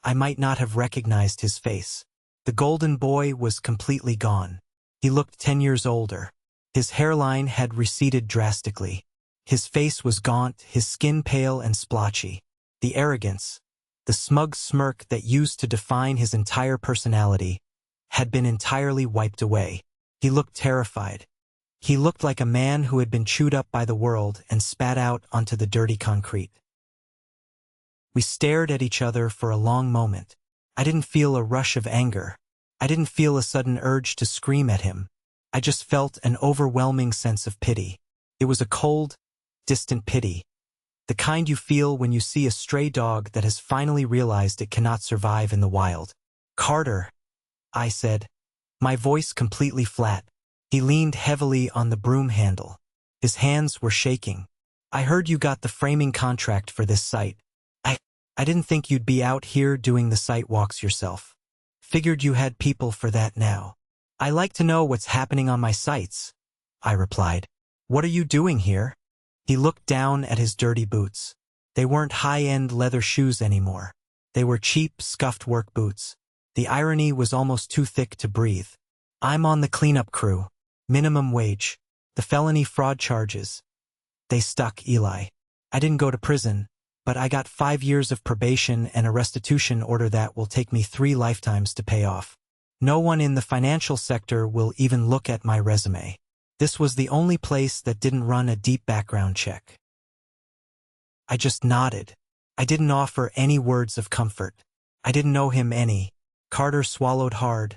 I might not have recognized his face. The golden boy was completely gone. He looked 10 years older. His hairline had receded drastically. His face was gaunt, his skin pale and splotchy. The arrogance, the smug smirk that used to define his entire personality, had been entirely wiped away. He looked terrified. He looked like a man who had been chewed up by the world and spat out onto the dirty concrete. We stared at each other for a long moment. I didn't feel a rush of anger. I didn't feel a sudden urge to scream at him. I just felt an overwhelming sense of pity. It was a cold, distant pity. The kind you feel when you see a stray dog that has finally realized it cannot survive in the wild. Carter, I said, my voice completely flat. He leaned heavily on the broom handle. His hands were shaking. I heard you got the framing contract for this site. I didn't think you'd be out here doing the site walks yourself. Figured you had people for that now. I like to know what's happening on my sites, I replied. What are you doing here? He looked down at his dirty boots. They weren't high-end leather shoes anymore. They were cheap, scuffed work boots. The irony was almost too thick to breathe. I'm on the cleanup crew. Minimum wage. The felony fraud charges. They stuck, Eli. I didn't go to prison, but I got 5 years of probation and a restitution order that will take me 3 lifetimes to pay off. No one in the financial sector will even look at my resume. This was the only place that didn't run a deep background check. I just nodded. I didn't offer any words of comfort. I didn't know him any. Carter swallowed hard,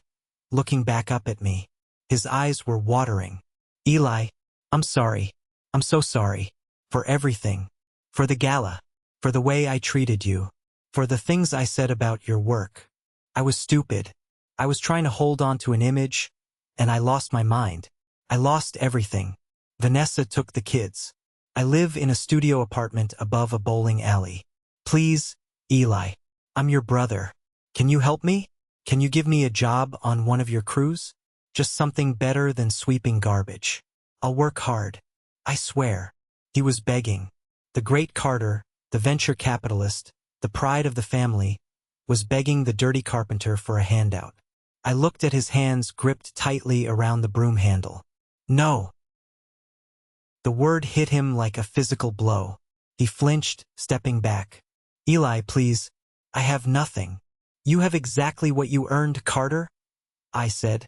looking back up at me. His eyes were watering. Eli, I'm sorry. I'm so sorry. For everything. For the gala. For the way I treated you. For the things I said about your work. I was stupid. I was trying to hold on to an image, and I lost my mind. I lost everything. Vanessa took the kids. I live in a studio apartment above a bowling alley. Please, Eli. I'm your brother. Can you help me? Can you give me a job on one of your crews? Just something better than sweeping garbage. I'll work hard. I swear. He was begging. The great Carter, the venture capitalist, the pride of the family, was begging the dirty carpenter for a handout. I looked at his hands gripped tightly around the broom handle. No. The word hit him like a physical blow. He flinched, stepping back. Eli, please. I have nothing. You have exactly what you earned, Carter? I said,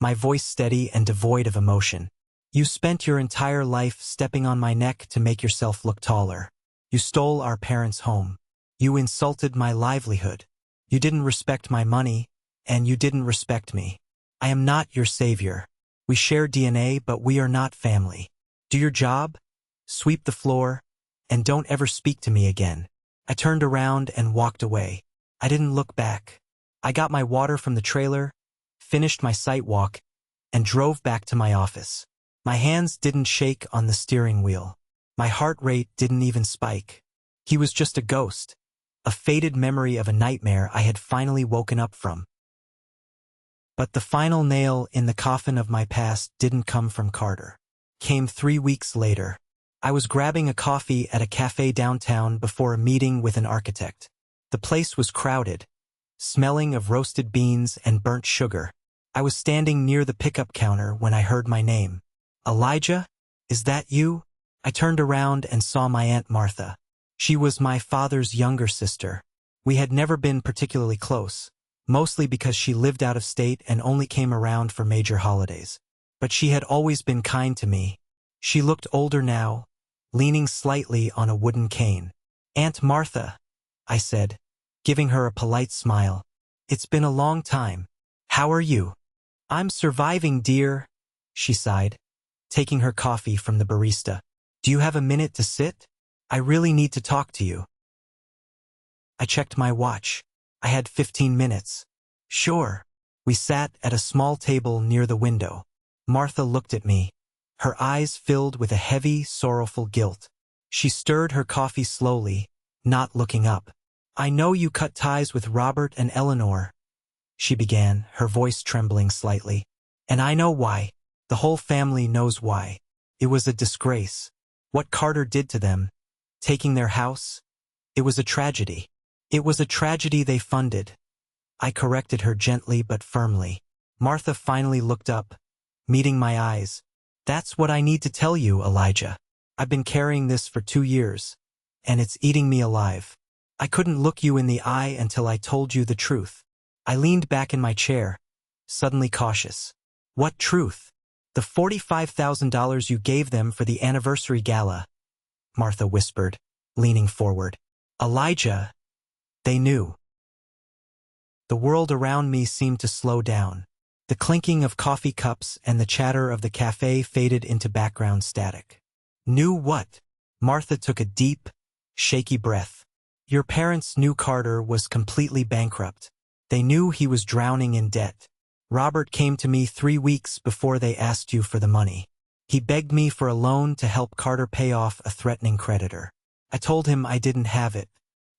my voice steady and devoid of emotion. You spent your entire life stepping on my neck to make yourself look taller. You stole our parents' home. You insulted my livelihood. You didn't respect my money, and you didn't respect me. I am not your savior. We share DNA, but we are not family. Do your job, sweep the floor, and don't ever speak to me again. I turned around and walked away. I didn't look back. I got my water from the trailer, finished my site walk, and drove back to my office. My hands didn't shake on the steering wheel. My heart rate didn't even spike. He was just a ghost, a faded memory of a nightmare I had finally woken up from. But the final nail in the coffin of my past didn't come from Carter. Came 3 weeks later. I was grabbing a coffee at a cafe downtown before a meeting with an architect. The place was crowded, smelling of roasted beans and burnt sugar. I was standing near the pickup counter when I heard my name. Elijah, is that you? I turned around and saw my Aunt Martha. She was my father's younger sister. We had never been particularly close, mostly because she lived out of state and only came around for major holidays. But she had always been kind to me. She looked older now, leaning slightly on a wooden cane. Aunt Martha, I said, giving her a polite smile. It's been a long time. How are you? I'm surviving, dear, she sighed, taking her coffee from the barista. Do you have a minute to sit? I really need to talk to you. I checked my watch. I had 15 minutes. Sure. We sat at a small table near the window. Martha looked at me, her eyes filled with a heavy, sorrowful guilt. She stirred her coffee slowly, not looking up. I know you cut ties with Robert and Eleanor, she began, her voice trembling slightly. And I know why. The whole family knows why. It was a disgrace. What Carter did to them, taking their house, it was a tragedy. It was a tragedy they funded. I corrected her gently but firmly. Martha finally looked up, meeting my eyes. That's what I need to tell you, Elijah. I've been carrying this for 2 years, and it's eating me alive. I couldn't look you in the eye until I told you the truth. I leaned back in my chair, suddenly cautious. What truth? The $45,000 you gave them for the anniversary gala, Martha whispered, leaning forward. Elijah, they knew. The world around me seemed to slow down. The clinking of coffee cups and the chatter of the cafe faded into background static. Knew what? Martha took a deep, shaky breath. Your parents knew Carter was completely bankrupt. They knew he was drowning in debt. Robert came to me 3 weeks before they asked you for the money. He begged me for a loan to help Carter pay off a threatening creditor. I told him I didn't have it.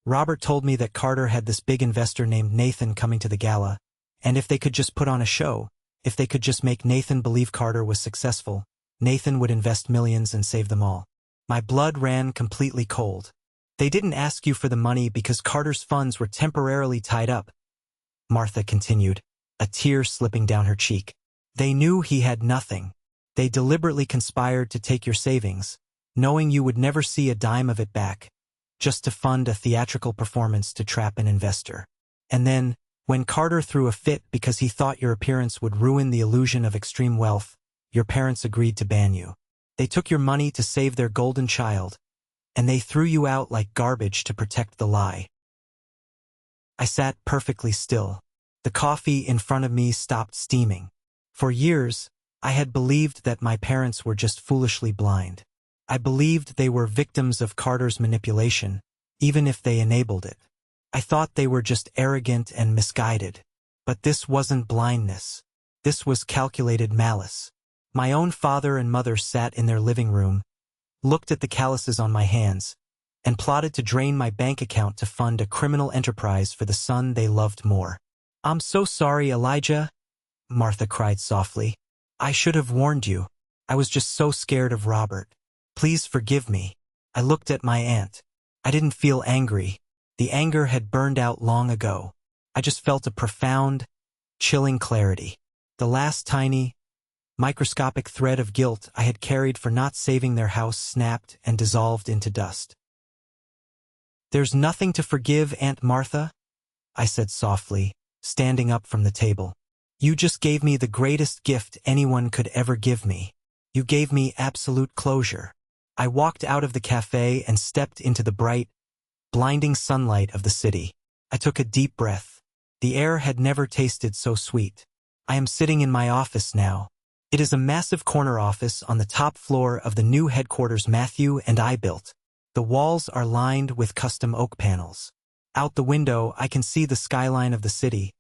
Robert told me that Carter had this big investor named Nathan coming to the gala, and if they could just put on a show, if they could just make Nathan believe Carter was successful, Nathan would invest millions and save them all. My blood ran completely cold. They didn't ask you for the money because Carter's funds were temporarily tied up, Martha continued, a tear slipping down her cheek. They knew he had nothing. They deliberately conspired to take your savings, knowing you would never see a dime of it back, just to fund a theatrical performance to trap an investor. And then, when Carter threw a fit because he thought your appearance would ruin the illusion of extreme wealth, your parents agreed to ban you. They took your money to save their golden child, and they threw you out like garbage to protect the lie. I sat perfectly still. The coffee in front of me stopped steaming. For years, I had believed that my parents were just foolishly blind. I believed they were victims of Carter's manipulation, even if they enabled it. I thought they were just arrogant and misguided. But this wasn't blindness. This was calculated malice. My own father and mother sat in their living room, looked at the calluses on my hands, and plotted to drain my bank account to fund a criminal enterprise for the son they loved more. I'm so sorry, Elijah, Martha cried softly. I should have warned you. I was just so scared of Robert. Please forgive me. I looked at my aunt. I didn't feel angry. The anger had burned out long ago. I just felt a profound, chilling clarity. The last tiny, microscopic thread of guilt I had carried for not saving their house snapped and dissolved into dust. There's nothing to forgive, Aunt Martha, I said softly, standing up from the table. You just gave me the greatest gift anyone could ever give me. You gave me absolute closure. I walked out of the cafe and stepped into the bright, blinding sunlight of the city. I took a deep breath. The air had never tasted so sweet. I am sitting in my office now. It is a massive corner office on the top floor of the new headquarters Matthew and I built. The walls are lined with custom oak panels. Out the window, I can see the skyline of the city,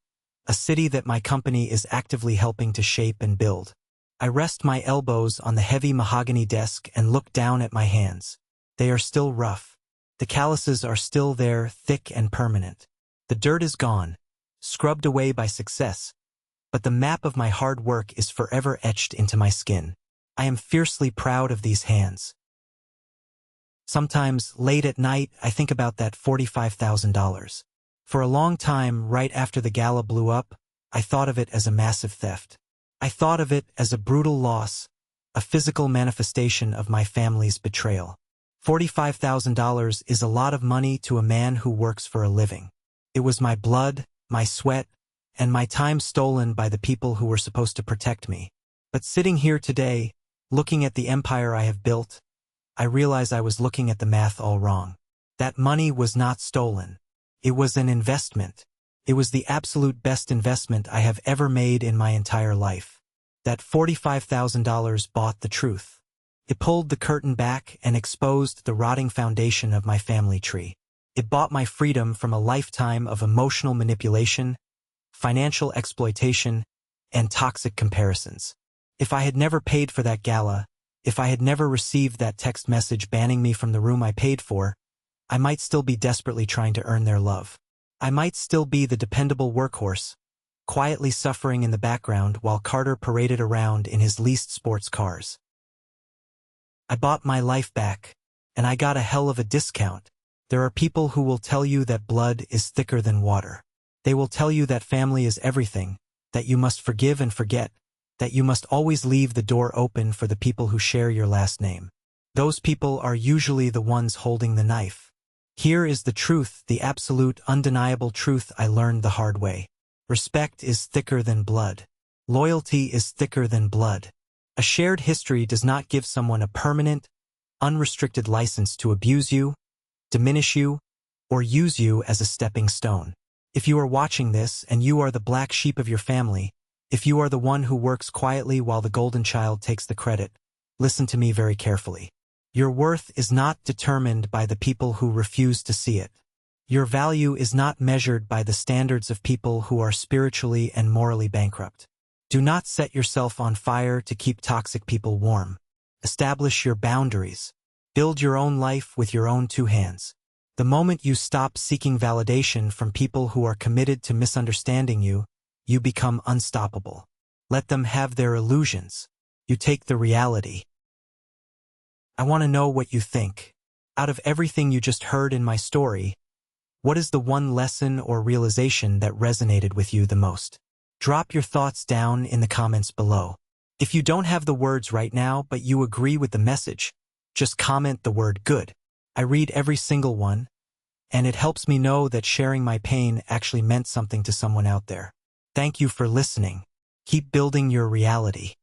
a city that my company is actively helping to shape and build. I rest my elbows on the heavy mahogany desk and look down at my hands. They are still rough. The calluses are still there, thick and permanent. The dirt is gone, scrubbed away by success, but the map of my hard work is forever etched into my skin. I am fiercely proud of these hands. Sometimes, late at night, I think about that $45,000. For a long time, right after the gala blew up, I thought of it as a massive theft. I thought of it as a brutal loss, a physical manifestation of my family's betrayal. $45,000 is a lot of money to a man who works for a living. It was my blood, my sweat, and my time stolen by the people who were supposed to protect me. But sitting here today, looking at the empire I have built, I realize I was looking at the math all wrong. That money was not stolen. It was an investment. It was the absolute best investment I have ever made in my entire life. That $45,000 bought the truth. It pulled the curtain back and exposed the rotting foundation of my family tree. It bought my freedom from a lifetime of emotional manipulation, financial exploitation, and toxic comparisons. If I had never paid for that gala, if I had never received that text message banning me from the room I paid for, I might still be desperately trying to earn their love. I might still be the dependable workhorse, quietly suffering in the background while Carter paraded around in his leased sports cars. I bought my life back, and I got a hell of a discount. There are people who will tell you that blood is thicker than water. They will tell you that family is everything, that you must forgive and forget, that you must always leave the door open for the people who share your last name. Those people are usually the ones holding the knife. Here is the truth, the absolute, undeniable truth I learned the hard way. Respect is thicker than blood. Loyalty is thicker than blood. A shared history does not give someone a permanent, unrestricted license to abuse you, diminish you, or use you as a stepping stone. If you are watching this and you are the black sheep of your family, if you are the one who works quietly while the golden child takes the credit, listen to me very carefully. Your worth is not determined by the people who refuse to see it. Your value is not measured by the standards of people who are spiritually and morally bankrupt. Do not set yourself on fire to keep toxic people warm. Establish your boundaries. Build your own life with your own two hands. The moment you stop seeking validation from people who are committed to misunderstanding you, you become unstoppable. Let them have their illusions. You take the reality. I want to know what you think. Out of everything you just heard in my story, what is the one lesson or realization that resonated with you the most? Drop your thoughts down in the comments below. If you don't have the words right now but you agree with the message, just comment the word good. I read every single one, and it helps me know that sharing my pain actually meant something to someone out there. Thank you for listening. Keep building your reality.